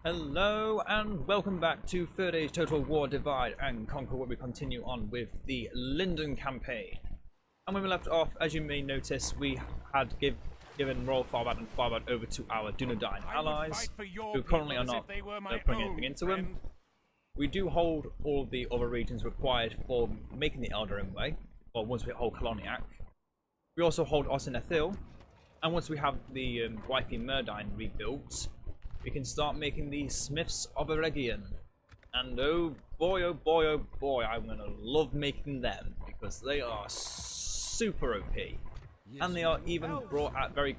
Hello and welcome back to Third Age Total War Divide and Conquer, where we continue on with the Lindon campaign. And when we left off, as you may notice, we had given Royal Farbad and Farbad over to our Dunedain allies, who currently are not putting anything into them. We do hold all the other regions required for making the Eldarin Way, or once we hold Koloniak. We also hold Ost-in-Edhil, and once we have the Wifey Myrdain rebuilt, we can start making the Smiths of Eregion. And oh boy, I'm going to love making them, because they are super OP. And they are even brought at very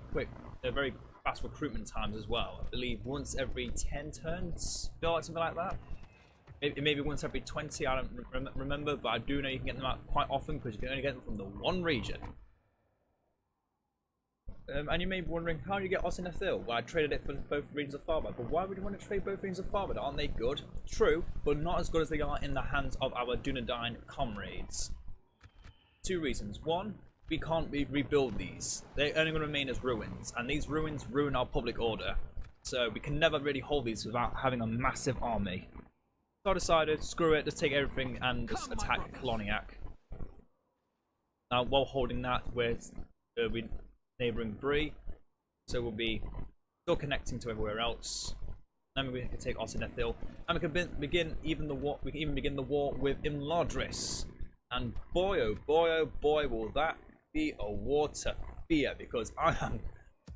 fast recruitment times as well. I believe once every 10 turns, feel like something like that. Maybe once every 20, I don't remember, but I do know you can get them out quite often, because you can only get them from the one region. And you may be wondering, how do you get Ost-in-Edhil? Well, I traded it for both regions of Farbad, but why would you want to trade both regions of Farbad? Aren't they good? True, but not as good as they are in the hands of our Dunedain comrades. Two reasons. One, we can't rebuild these. They're only going to remain as ruins, and these ruins ruin our public order. So we can never really hold these without having a massive army. So I decided, screw it, just take everything and just attack Koloniak. Now, while holding that, we're neighbouring Bree, so we'll be still connecting to everywhere else. Then we can take Ost-in-Edhil, and we can begin the war. We can even begin the war with Imladris. And boy, oh boy, will that be a war to fear! Because I am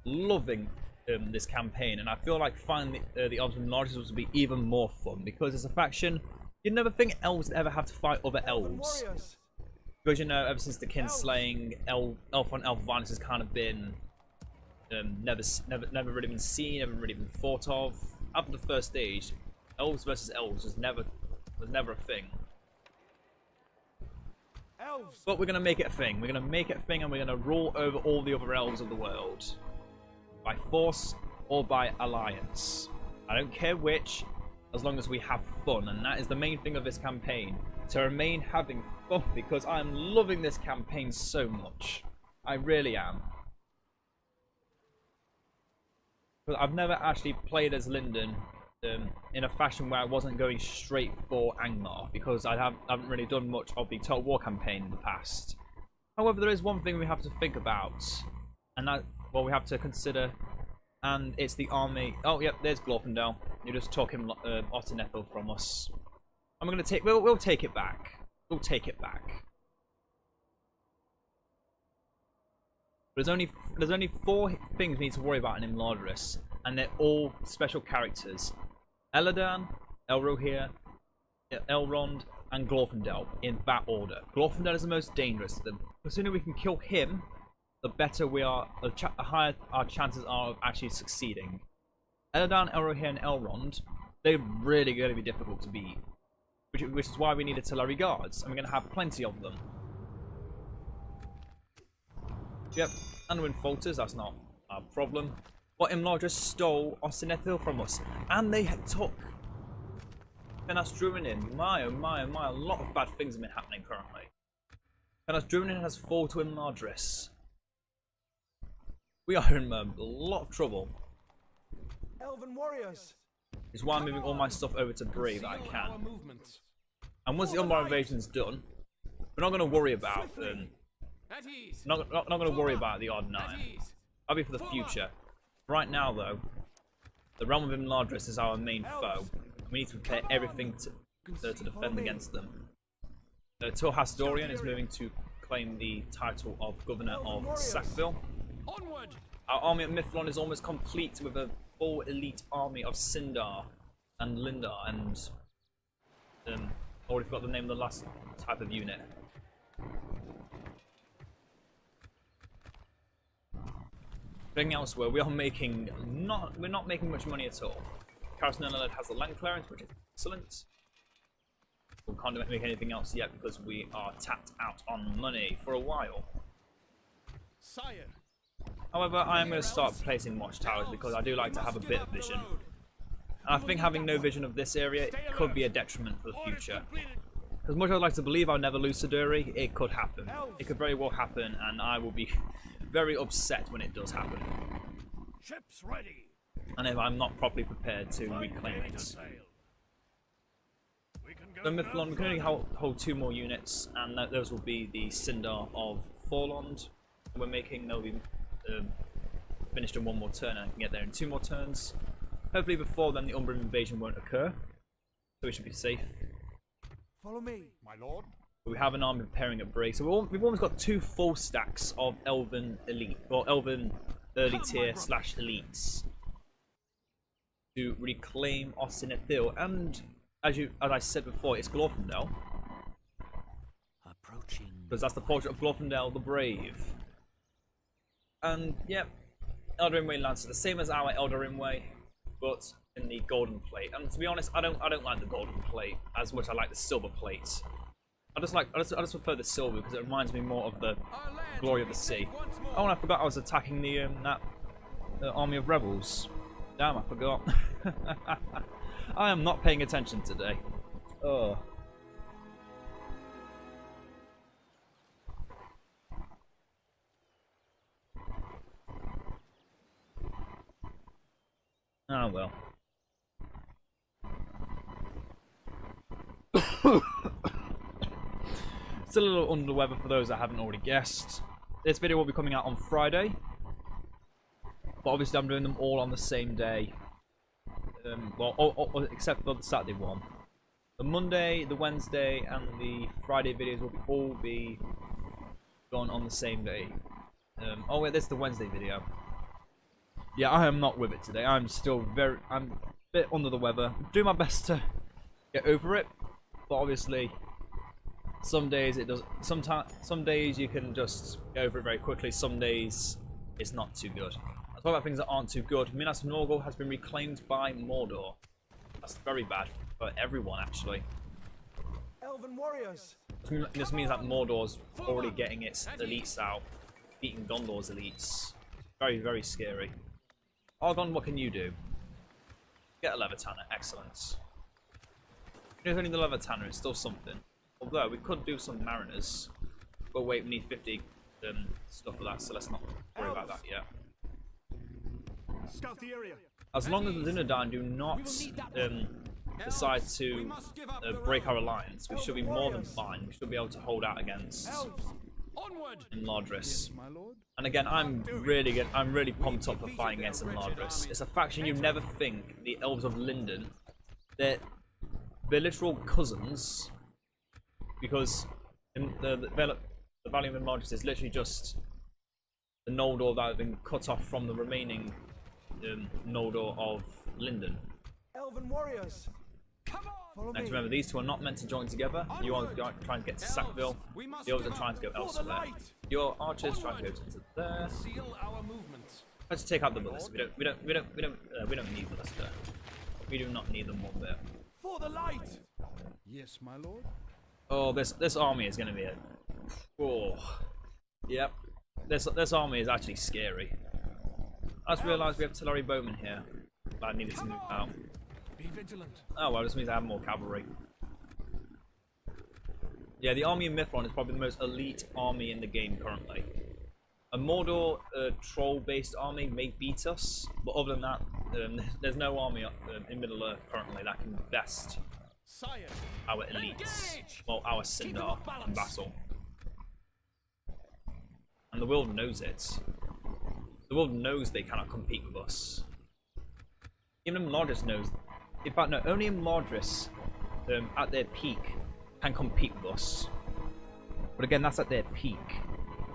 loving this campaign, and I feel like fighting the elves of Imladris will be even more fun, because it's a faction you'd never think elves would ever have to fight other elves. Because, you know, ever since the Kinslaying, elf on elf violence has kind of been never really been seen, never really been thought of. After the first stage, elves versus elves was never a thing. But we're gonna make it a thing. We're gonna make it a thing, and we're gonna rule over all the other elves of the world, by force or by alliance. I don't care which, as long as we have fun, and that is the main thing of this campaign. To remain having fun, because I am loving this campaign so much. I really am. But I've never actually played as Lindon in a fashion where I wasn't going straight for Angmar, because I haven't really done much of the Total War campaign in the past. However, there is one thing we have to think about, and that, well, we have to consider, and it's the army. Oh, yep, there's Glorfindel. You just took him Ost-in-Edhil from us. I'm gonna take. We'll take it back. We'll take it back. There's only 4 things we need to worry about in Imladris, and they're all special characters: Elladan, Elrohir, Elrond, and Glorfindel, in that order. Glorfindel is the most dangerous. The sooner we can kill him, the better we are. The higher our chances are of actually succeeding. Elladan, Elrohir, and Elrond, they're really going to be difficult to beat. Which is why we need artillery guards, and we're going to have plenty of them. Yep, Anduin falters, that's not a problem. But Imladris stole Ost-in-Edhil from us, and they took Fenas Druinin. My oh my, a lot of bad things have been happening currently. Fenas Druinin has fallen to Imladris. We are in a lot of trouble. Elven warriors. Is why I'm moving all my stuff over to Bree that I can. And once the Umbar invasion's done, we're not going to worry about not going to worry about the odd 9. That'll be for the future. Right now, though, the realm of Imladris is our main foe. We need to prepare everything to defend against them. Tor Hasdorian is moving to claim the title of Governor of Sackville. Our army at Mithlon is almost complete with a full elite army of Sindar and Lindar, and already forgot the name of the last type of unit. Going elsewhere, we're not making much money at all. Carisnelad has the land clearance, which is excellent. We can't make anything else yet because we are tapped out on money for a while. Sire. However, I am going to start placing watchtowers because I do like to have a bit of vision. And I think having no vision of this area could be a detriment for the future. As much as I'd like to believe I'll never lose Siduri, it could happen. It could very well happen, and I will be very upset when it does happen. Ships ready. and if I'm not properly prepared to reclaim it. So Mythalon, we can only hold 2 more units, and those will be the Cinder of Forlond. We're making, they'll be finished in 1 more turn, and I can get there in 2 more turns. Hopefully before then the Umbrian invasion won't occur, so we should be safe. Follow me, my lord. But we have an army preparing at break, so we've almost got 2 full stacks of Elven elite, or Elven early tier / elites to reclaim Ost-in-Edhil, and as I said before, it's Glorfindel. Approaching. Because that's the portrait of Glorfindel the Brave. And yep, Eldarin Way lands the same as our Eldarin Way, but in the golden plate. And to be honest, I don't like the golden plate as much as I like the silver plate. I just prefer the silver because it reminds me more of the glory of the sea. Oh, and I forgot I was attacking the army of rebels. Damn, I forgot. I am not paying attention today. Oh. Ah, well. Still a little under the weather for those that haven't already guessed. This video will be coming out on Friday, but obviously I'm doing them all on the same day. Well, except for the Saturday one. The Monday, the Wednesday, and the Friday videos will all be gone on the same day. Oh wait, this is the Wednesday video. Yeah, I am not with it today. I'm a bit under the weather. I'm doing my best to get over it, but obviously some days it does. Some days you can just get over it very quickly. Some days it's not too good. I talk about things that aren't too good. Minas Morgul has been reclaimed by Mordor. That's very bad for everyone, actually. Elven warriors. This means that Mordor's already getting its elites out, beating Gondor's elites. Very, very scary. Argon, what can you do? Get a Levitanner, excellent. If only the Levitanner is still something. Although we could do some Mariners. But wait, we need 50 stuff for that, so let's not worry about that yet. Scout the area. As long as the Dunedain do not decide to break our alliance, we should be more than fine. We should be able to hold out against Imladris. And again, I'm really pumped up for fighting against Imladris. It's a faction you never think, the elves of Lindon. They're literal cousins, because the Valley of Imladris is literally just the Noldor that have been cut off from the remaining Noldor of Lindon. Elven warriors. Now to remember, these two are not meant to join together. You are trying to get to Sackville. The others are trying to go elsewhere. Your archers trying to go to there. Let's take out the ballista. We don't need the ballista. We do not need them one bit. For the light. Yes, my lord. Oh, this army is going to be a. Oh, yep. This army is actually scary. I just realised we have artillery bowmen here. But I needed to move out. Be vigilant. Oh well, this means I have more cavalry. Yeah, the army of Mithrond is probably the most elite army in the game currently. A Mordor troll-based army may beat us, but other than that, there's no army in Middle-earth currently that can best our elites, well, our Sindar and Vassal. And the world knows it. The world knows they cannot compete with us. Even Imladris knows. In fact, no, only Imladris at their peak can compete with us. But again, that's at their peak.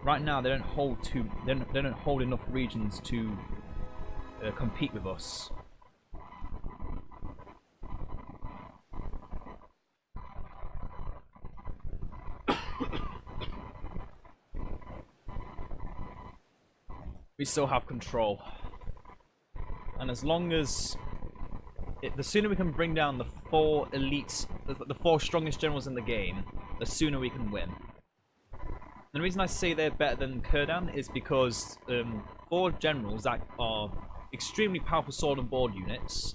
Right now, they don't hold they don't hold enough regions to compete with us. We still have control, and as long as the sooner we can bring down the 4 elites, the 4 strongest generals in the game, the sooner we can win. And the reason I say they're better than Kurdan is because 4 generals that are extremely powerful sword and board units,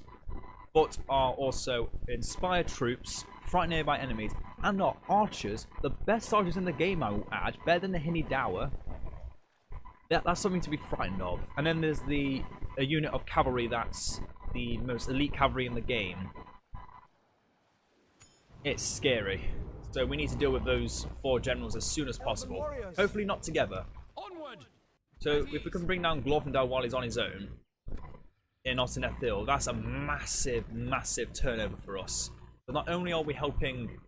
but are also inspired troops, frightened nearby enemies, and are archers, the best archers in the game, I will add, better than the Hinidawa. That's something to be frightened of. And then there's the a unit of cavalry that's the most elite cavalry in the game, it's scary. So we need to deal with those 4 generals as soon as possible. Hopefully not together. Onward! So if we can bring down Glorfindel while he's on his own in Ost-in-Edhil, that's a massive, massive turnover for us. But not only are we helping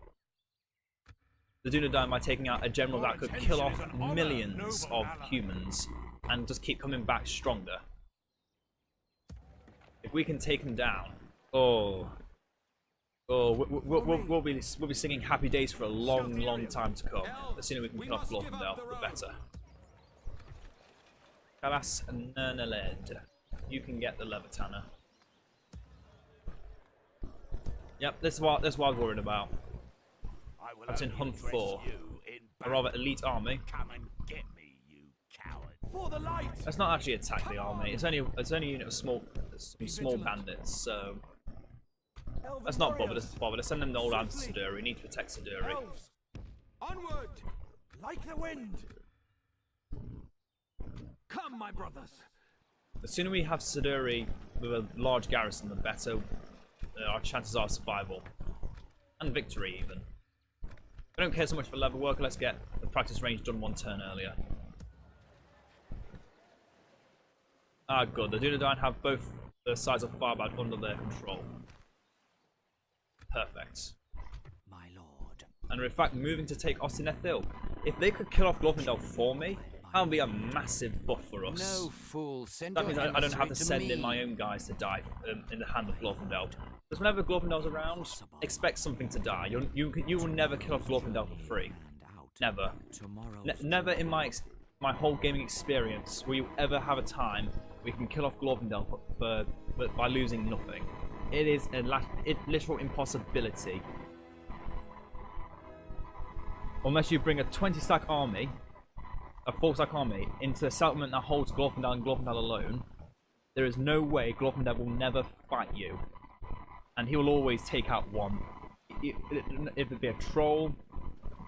the Dunedain by taking out a general that could kill off millions of humans and just keep coming back stronger. If we can take him down, we'll be singing happy days for a long, long time to come. The sooner we can kill off Glorfindel, the better. Kalas Nernaled, you can get the Levitanner. Yep, this is what I was worried about. That's in Hunt 4. A rather elite army. Come and get me, you coward. For the light! Let's not actually attack the army. It's only a unit of small bandits, so let's not bother. Let's send them the old answer to Siduri. We need to protect Siduri. Elves, onward! Like the wind! Come, my brothers! The sooner we have Siduri with a large garrison, the better our chances are of survival and victory even. I don't care so much for level work. Let's get the practice range done 1 turn earlier. Ah, good. The Dunedain have both the sides of Farbad under their control. Perfect. My lord. And we're in fact moving to take Ost-in-Edhil. If they could kill off Glorfindel for me, that would be a massive buff for us. No fool. Send That means your I don't have to emissary send me. in my own guys to die in the hand of Glorfindel. Because whenever Glorfindel's around, expect something to die. You will never kill off Glorfindel for free. Never. Never in my whole gaming experience will you ever have a time where you can kill off Glorfindel by losing nothing. It is a literal impossibility. Unless you bring a 20-stack army, a 4-stack army, into a settlement that holds Glorfindel and Glorfindel alone, there is no way Glorfindel will never fight you. And he will always take out one. If it be a troll,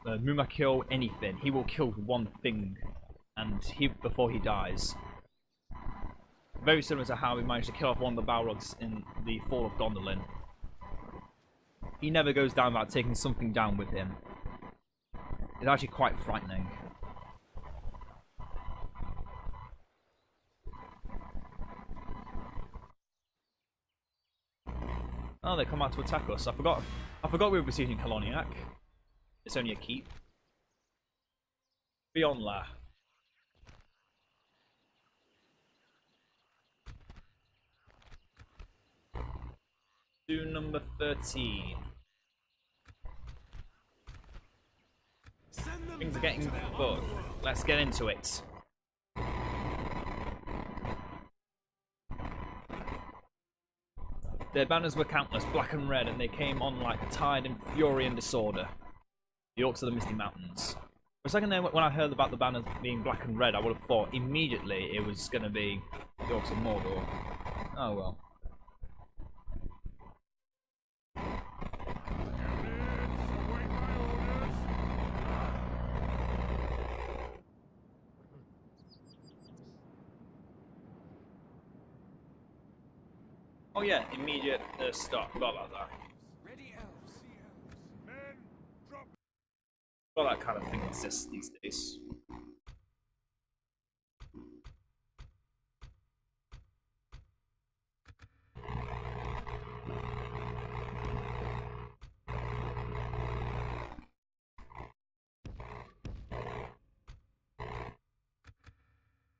a Mumakil, anything, he will kill one thing and before he dies. Very similar to how he managed to kill off one of the Balrogs in the Fall of Gondolin. He never goes down without taking something down with him. It's actually quite frightening. Oh, they come out to attack us. I forgot we were besieging Kaloniak. It's only a keep. Beyond La. To number 13. Things are getting fun. Let's get into it. Their banners were countless, black and red, and they came on like a tide in fury and disorder. The Orcs of the Misty Mountains. For a second there, when I heard about the banners being black and red, I would have thought immediately it was going to be the Orcs of Mordor. Oh well. Oh yeah, immediate start. Forgot about that. Ready, elves. Men, drop. Well, that kind of thing exists these days.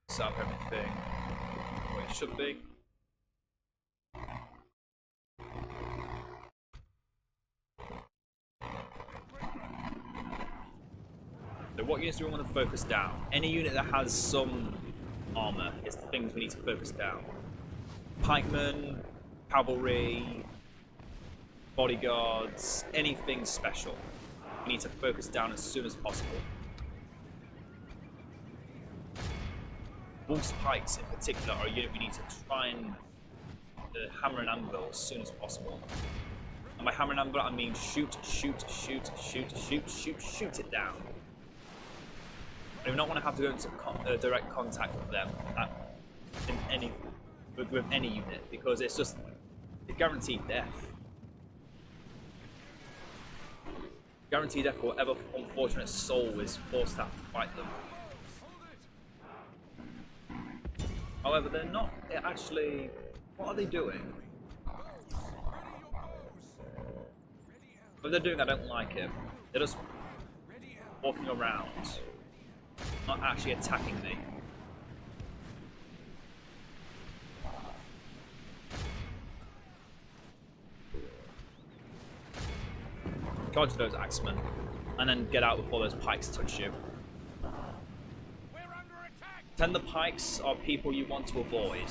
Set up everything where it should be. So what units do we want to focus down? Any unit that has some armor is the things we need to focus down. Pikemen, cavalry, bodyguards, anything special. We need to focus down as soon as possible. Wolf's Pikes in particular are a unit we need to try and hammer and anvil as soon as possible. And by hammer and anvil I mean shoot it down. I do not want to have to go into direct contact with them in any with any unit, because it's just a guaranteed death. Guaranteed death for whatever unfortunate soul is forced to have to fight them. However, they're not actually... What are they doing? What they're doing, I don't like it. They're just walking around, not actually attacking me. Dodge those axemen, and then get out before those pikes touch you. Then the pikes are people you want to avoid,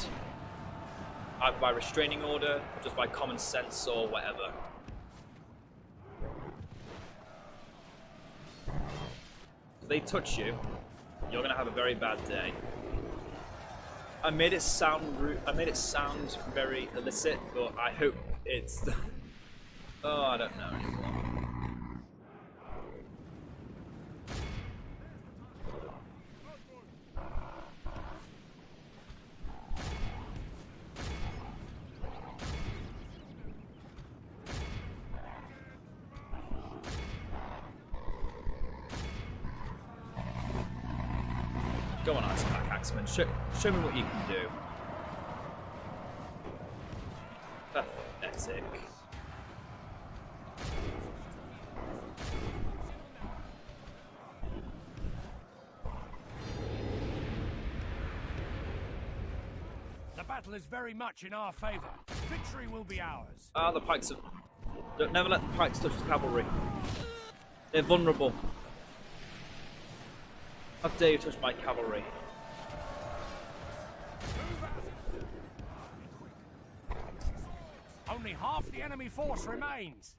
either by restraining order, or just by common sense, or whatever. If they touch you, you're gonna have a very bad day. I made it sound very illicit, but I hope it's... Oh, I don't know anymore. Go on, Ice Pack Axeman. Show me what you can do. Pathetic. The battle is very much in our favor. Victory will be ours. Ah, the pikes are... Don't never let the pikes touch the cavalry. They're vulnerable. How dare you touch my cavalry? Only half the enemy force remains.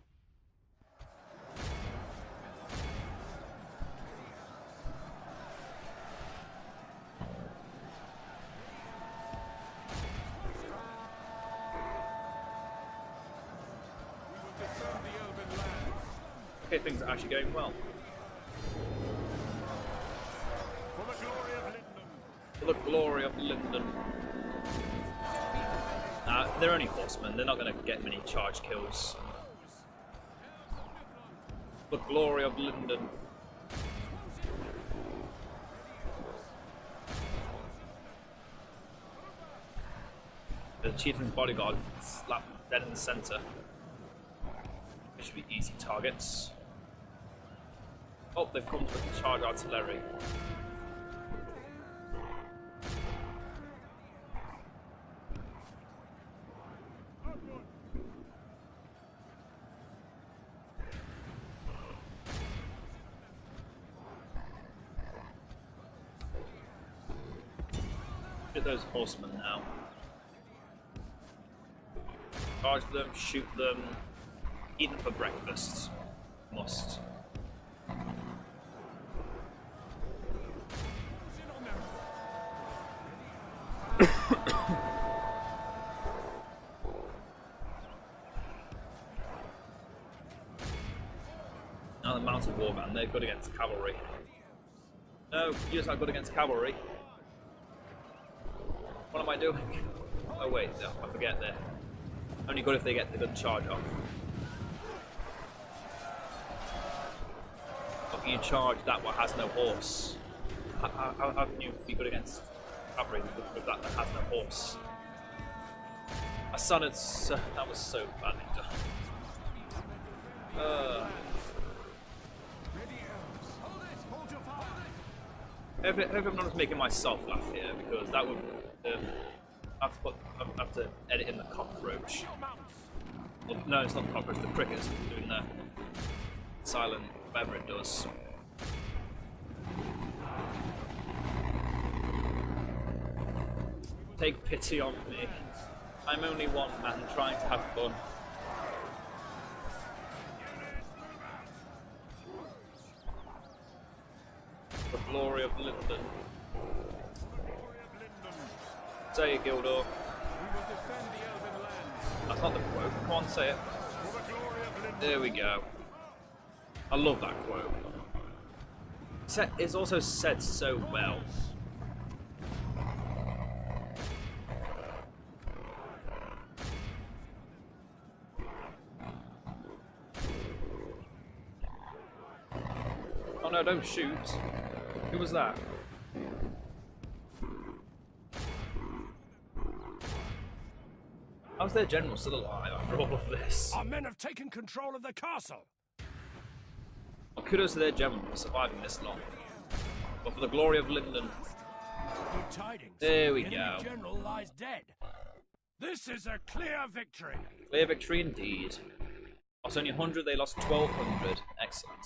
Okay, things are actually going well. For the glory of Lindon. They're only horsemen, they're not going to get many charge kills. For the glory of Lindon. The chieftain's bodyguard slapped dead in the centre. They should be easy targets. Oh, they've come with the charge artillery. Get those horsemen now. Charge them, shoot them, eat them for breakfast. Must. Now the mounted warband, they're good against cavalry. No, you're not good against cavalry. What am I doing? Oh wait, no, I forget they're only good if they get the good charge off. How can you charge that what has no horse? How can you be good against cavalry with that has no horse? I sounded so, that was so badly done. I hope I'm not just making myself laugh here, because that would I have to edit in the cockroach. Well, no, it's not the cockroach, the cricket's doing the silent whatever it does. Take pity on me. I'm only one man trying to have fun. The glory of Lindon. Say it, Gildor. That's not the quote. Come on, say it. There we go. I love that quote. It's also said so well. no, don't shoot. Who was that? How's their general still alive after all of this? Our men have taken control of the castle. Well, kudos to their general for surviving this long. But for the glory of Lindon. Good tidings. There we the go. enemy general lies dead. This is a clear victory. Clear victory indeed. Lost only 100, they lost 1200. Excellent.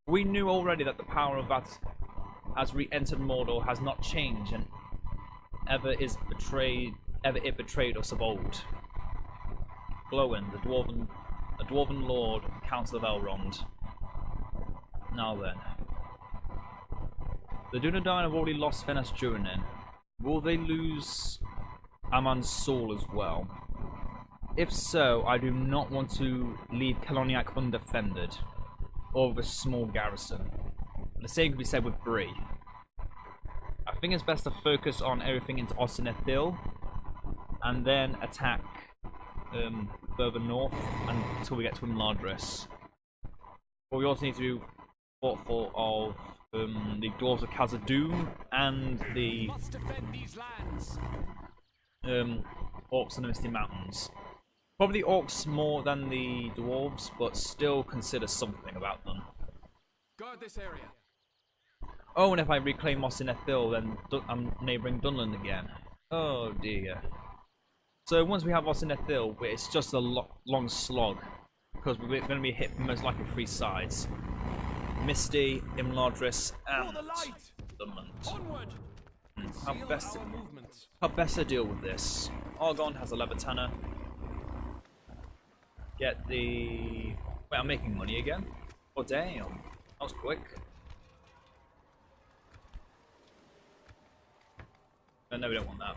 We knew already that the power of that has re-entered Mordor has not changed and ever it betrayed us of old. Glowin, the dwarven lord, Council of Elrond. Now then. The Dunedain have already lost Fenas Jurinin. Will they lose Aman's soul as well? If so, I do not want to leave Keloniak undefended, or with a small garrison. The same can be said with Bree. I think it's best to focus on everything into Ost-in-Edhil, and then attack further north until we get to Imladris. But we also need to be thoughtful of the dwarves of Khazad-dûm and the Must defend these lands. orcs in the Misty Mountains. Probably orcs more than the dwarves, but still consider something about them. Guard this area. Oh, and if I reclaim Ost-in-Edhil, then I'm neighbouring Dunland again. Oh dear. So once we have Ost-in-Edhil, it's just a long slog, because we're going to be hit from most likely 3 sides. Misty, Imladris, and Dunland. Onward. How best to deal with this? Argon has a Levitanner. Get the... Wait, I'm making money again? Oh damn, that was quick. No, we don't want that.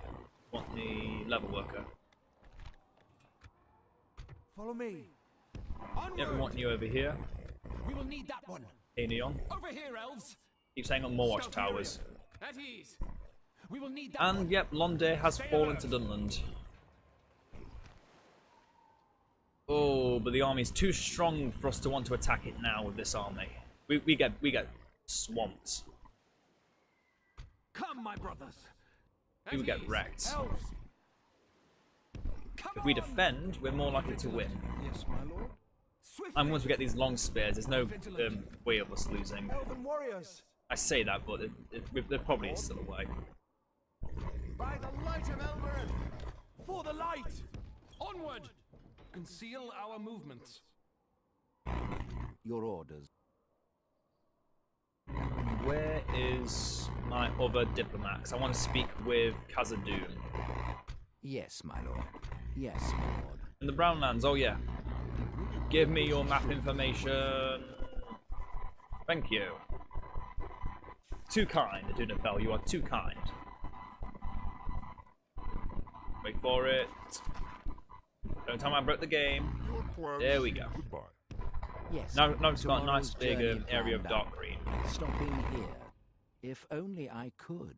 We want the level worker. Follow me. Yeah, we want you over here. We will need that one. Hey Neon. Over here, elves. Keep saying on more watchtowers. At ease. We will need that And one. yep, Londe has fallen to Dunland. Oh, but the army's too strong for us to want to attack it now with this army. We get swamped. Come, my brothers. We would get wrecked. Elves. If we defend, we're more likely to win. Yes, my lord. And once we get these long spears, there's no way of us losing. Elven warriors. I say that, but there probably is still a way. By the light of Elbereth. For the light. Onward. Conceal our movements. Your orders. Where is my other diplomat? 'Cause I want to speak with Khazad-dûm. Yes, my lord. Yes, my lord. In the Brownlands, oh yeah. Give me your map information. Thank you. Too kind, Adunafel, you are too kind. Wait for it. Don't tell me I broke the game. There we go. Yes. Now it's got a nice tomorrow's big journey area of planned dark out. green. Stopping here. If only I could.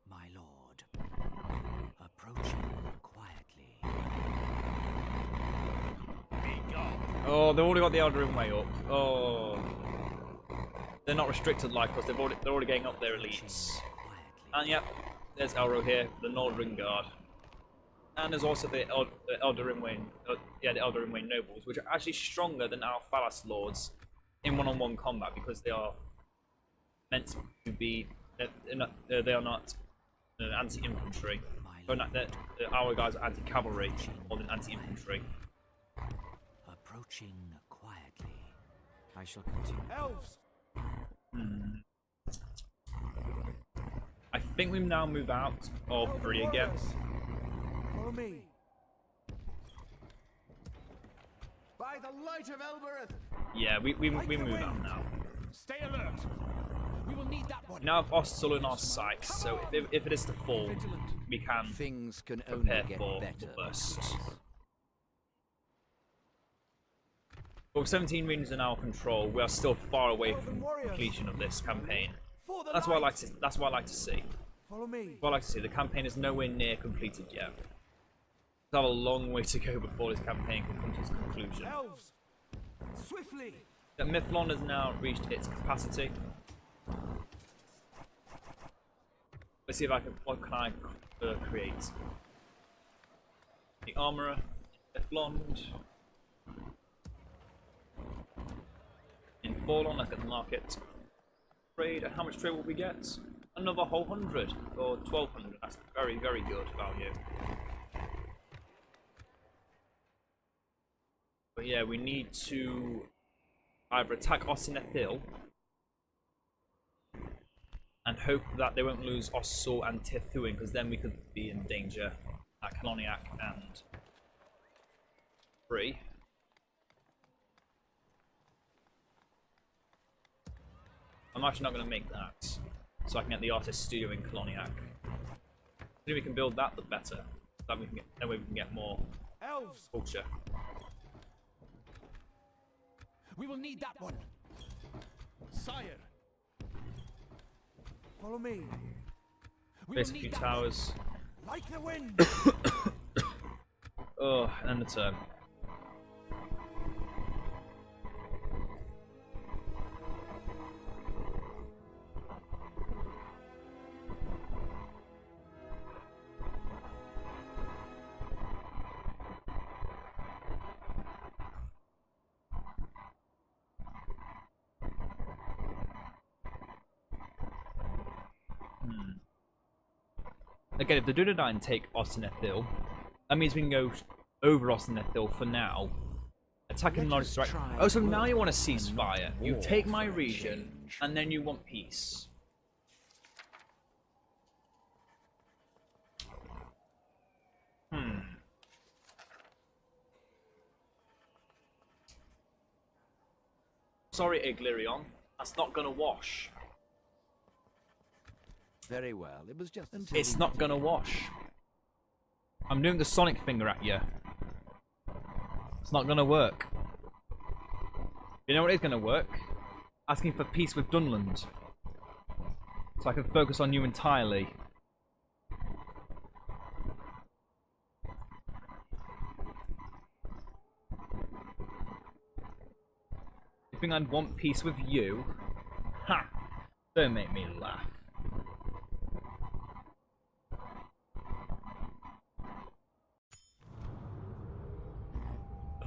My lord. Approaching quietly. Be gone. Oh, they've already got the Eldarin way up. Oh. They're not restricted like us, they're already getting up their elites. Quietly. And yep, there's Elro here, the Nordring Guard. And there's also the Eldarin Way, the Eldarin Way nobles, which are actually stronger than our Phalas lords in one-on-one combat because they are meant to be. They are not anti-infantry. Our guys are anti-cavalry more than anti-infantry. Approaching quietly. I shall continue. Elves. I think we now move out of Bree again. Follow me. By the light of Elbereth. Yeah, we move out now. Stay alert. We will need that one. Now have Ostel in our sights, so if it is to fall, we can Things can only prepare get for better. the burst. But with 17 regions in our control, we are still far away from completion of this campaign. That's what I like to. That's what I like to see. Follow me. That's what I like to see. The campaign is nowhere near completed yet. We have a long way to go before this campaign can come to its conclusion. Elves. Swiftly. The Mythlon has now reached its capacity. Let's see if I can. What can I create? The armorer, Mythlon. In Forlon, let's get the market. Trade. How much trade will we get? Another whole 100 or 1200. That's very, very good value. But yeah, we need to either attack Ost-in-Edhil and hope that they won't lose Ossul and Tethuin, because then we could be in danger at Koloniak and Free. I'm actually not going to make that, so I can get the artist studio in Koloniak. The sooner we can build that, the better. That we can get, that way we can get more Elves. culture. We will need that one. Sire. Follow me. We Base a will few need towers. That. Like the wind. Oh, and the turn. Again, if the Dunedain take Ost-in-Edhil, that means we can go over Ost-in-Edhil for now. Attacking Imladris direct. Oh, so now you want to cease fire. You take my region, and then you want peace. Sorry, Iglirion. That's not gonna wash. Very well. It was just until It's not gonna wash. I'm doing the Sonic finger at you. It's not gonna work. You know what is gonna work? Asking for peace with Dunland. So I can focus on you entirely. You think I'd want peace with you? Ha! Don't make me laugh.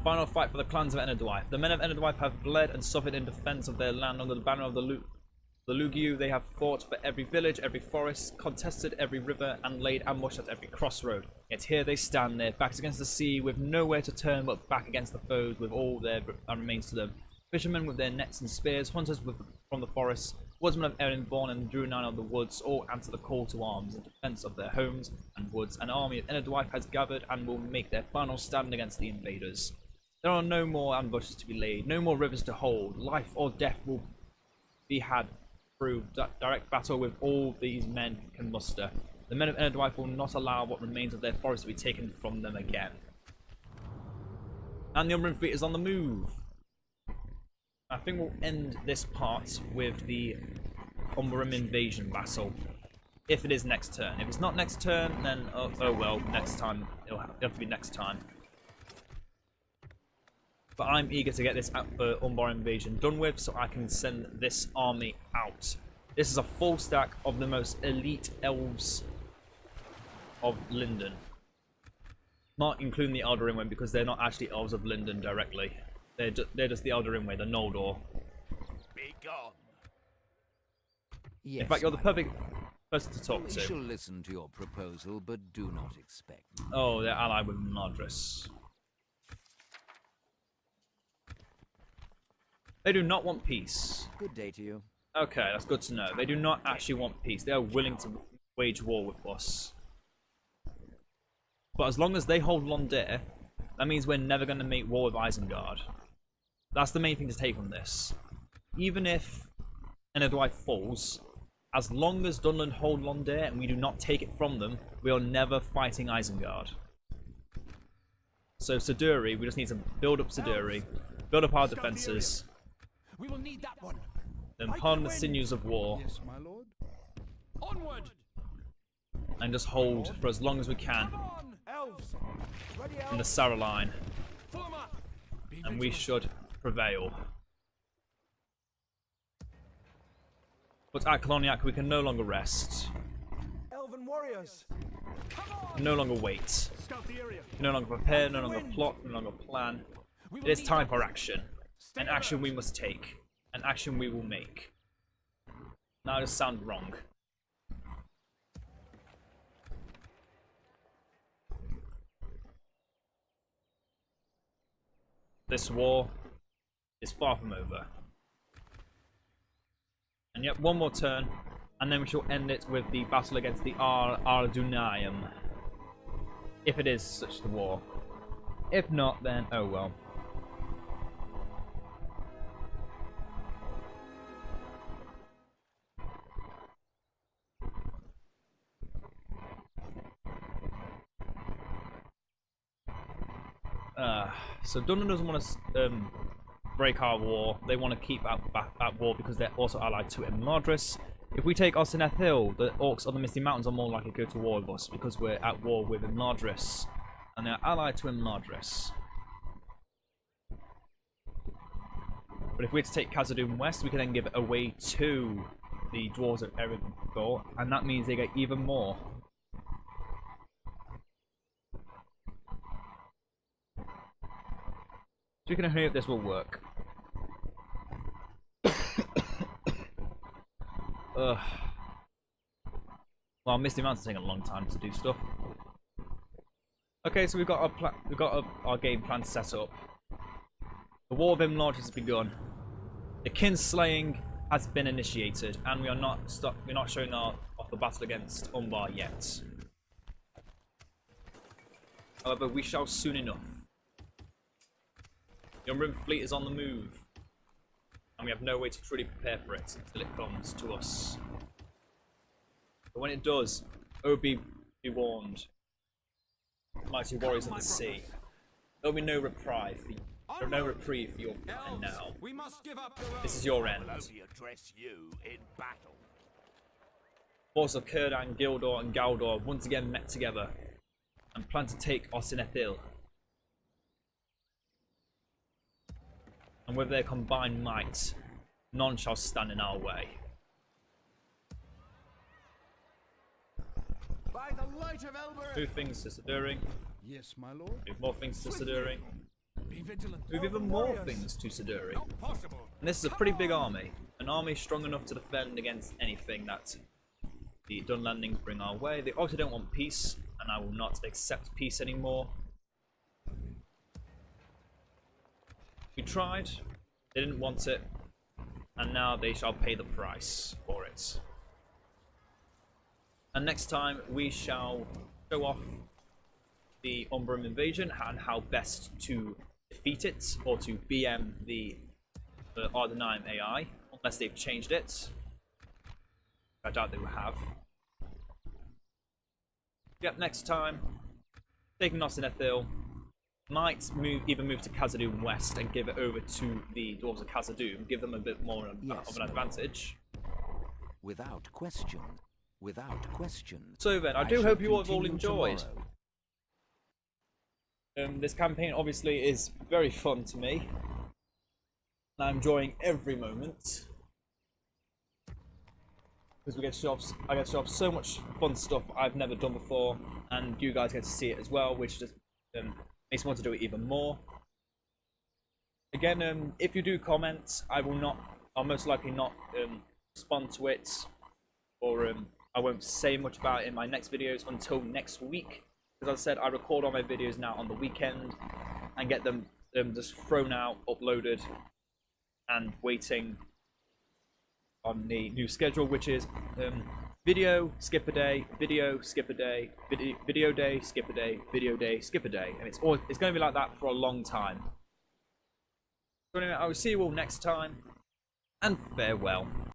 Final fight for the clans of Enedwife. The men of Enedwife have bled and suffered in defense of their land under the banner of the Lugiu. They have fought for every village, every forest, contested every river, and laid ambush at every crossroad. Yet here they stand, their backs against the sea, with nowhere to turn but back against the foes, with all that remains to them. Fishermen with their nets and spears, hunters from the forests, woodsmen of Erinborn and Drunan of the woods, all answer the call to arms in defense of their homes and woods. An army of Enedwife has gathered and will make their final stand against the invaders. There are no more ambushes to be laid, no more rivers to hold. Life or death will be had through direct battle with all these men can muster. The men of Enedwife will not allow what remains of their forest to be taken from them again. And the Umbran fleet is on the move. I think we'll end this part with the Umbran invasion battle. If it is next turn. If it's not next turn, then oh well, next time. It'll have to be next time. But I'm eager to get this Umbran invasion done with, so I can send this army out. This is a full stack of the most elite elves of Lindon. Not including the Elder Ringway, because they're not actually elves of Lindon directly. They're just the Elder Ringway, the Noldor. Be gone. Yes, In fact, you're the perfect person to talk we to. shall listen to your proposal, but do not expect. Oh, they're allied with Imladris. They do not want peace. Good day to you. Okay, that's good to know. They do not actually want peace. They are willing to wage war with us. But as long as they hold Londir, that means we're never going to make war with Isengard. That's the main thing to take from this. Even if Enedwife falls, as long as Dunland hold Londir and we do not take it from them, we are never fighting Isengard. So Siduri, we just need to build up Siduri, build up our defences, We will need that one. then harden the sinews of war, Yes, my lord. Onward. and just hold for as long as we can Come on, elves. Ready, in the elves. Sarah line. Form up. Be And we vigilant. should prevail. But at Coloniac we can no longer rest. Elven warriors, come on! No longer wait. Scout the area. No longer prepare, no longer plot, no longer plan. It is time for action. An action we must take. An action we will make. Now does sound wrong. This war is far from over. And yet one more turn, and then we shall end it with the battle against the Ardunium. If it is such the war. If not, then oh well. So London doesn't want to break our war. They want to keep at war because they're also allied to Imladris. If we take Ost-in-Edhil, the orcs of the Misty Mountains are more likely to go to war with us because we're at war with Imladris. And they're allied to Imladris. But if we were to take Khazad-dûm West, we can then give it away to the Dwarves of Erebor, and that means they get even more. So we can hope this will work. Well, Misty Mountain's taking a long time to do stuff. Okay, so we've got our game plan set up. The War of Imladris has begun. The Kinslaying has been initiated, and we are not showing off the battle against Umbar yet. However, we shall soon enough. The Umbrian fleet is on the move, and we have no way to truly prepare for it until it comes to us. But when it does, oh be warned, mighty warriors of the sea. There'll be no reprieve for your end now. This is your end. Forces of Kurdan, Gildor, and Galdor once again met together and plan to take Ost-in-Edhil. And with their combined might, none shall stand in our way. By the light of Elmer. Move things to Siduring. Yes, my lord. Move more things to Siduring. Be vigilant. Move even more things to Siduring. And this is a pretty big army. An army strong enough to defend against anything that the Dunlandings bring our way. They also don't want peace, and I will not accept peace anymore. We tried, they didn't want it, and now they shall pay the price for it. And next time we shall show off the Umbrian invasion and how best to defeat it, or to BM the Ardunium AI, unless they've changed it. I doubt they will have. Yep, next time, taking Ost-in-Edhil. Might even move to Khazad-dûm West and give it over to the Dwarves of Khazad-dûm, give them a bit more of an advantage. Without question. Without question. So then, I do hope you have all enjoyed. This campaign obviously is very fun to me. And I'm enjoying every moment. Because I get to show off so much fun stuff I've never done before, and you guys get to see it as well, which just makes me want to do it even more. Again, if you do comment, I'll most likely not respond to it, or I won't say much about it in my next videos until next week. Because as I said, I record all my videos now on the weekend and get them just thrown out, uploaded, and waiting on the new schedule, which is video, skip a day, video, skip a day, video day, skip a day, video day, skip a day, and it's going to be like that for a long time. So anyway, I will see you all next time, and farewell.